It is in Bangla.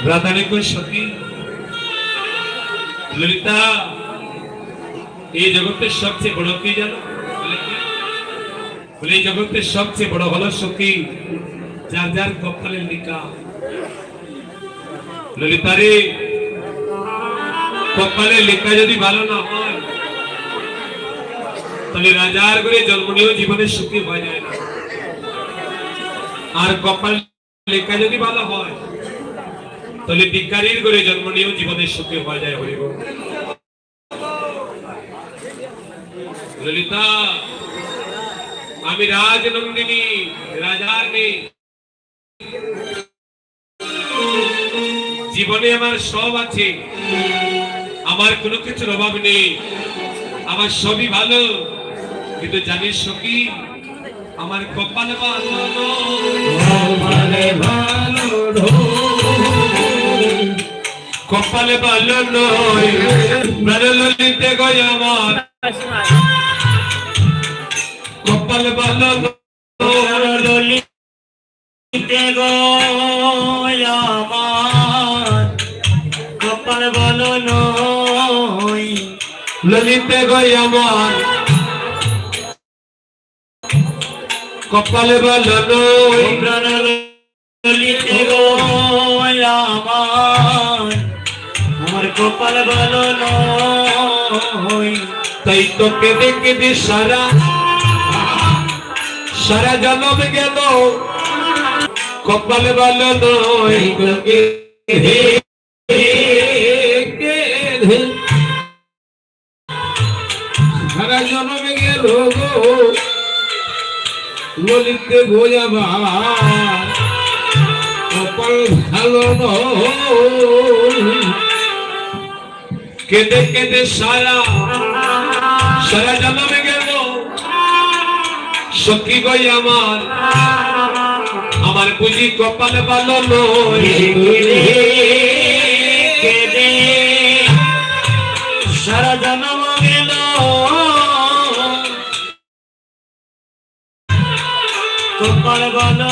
রাধারে কই সখী ললিতা এই জগতের সবচেয়ে বড় কি জানো? বলে এই জগতের সবচেয়ে বড় হলো সখী যার যার কপালে লেখা। ললিতারে কপালে লেখা যদি ভালো না হয় তাহলে রাজার ঘরে জন্ম নিয়েও জীবনে সুখী হয়ে যায় না। আর কপাল লেখা যদি ভালো হয় তাহলে ভিখারির ঘরে জন্ম নিয়েও জীবনে সুখী হয়ে যায়। হরিব ললিতা আমি রাজনন্দিনী রাজার মেয়ে, জীবনে আমার সব আছে, আমার কোনো কিছুর অভাব নেই, আমার সবই ভালো, কিন্তু জানিস সখী আমার কপালে ভালো কপালে ভালো নয় প্রাণ ললিতে গয় আমার কপালে ভালো ললিতে গয় আমার কপালে ভালো নয় ললিতে গয় আমার কপালে ভালো নয় প্রাণ ললিতে গয় আমার কপাল ভালো নয়। তাই তো কেঁদে কেঁদে সারা জন্ম গেল কপাল ভালো নয়। সারা জন্ম গেল ললিতে গোয়াবা কপাল ভালো নয়। কেঁদে কেঁদে সারা জন্মে গেল সখী গই আমার বুঝি কপাল ভালো নয়। কেঁদে সারা জন্ম গেল কপাল ভালো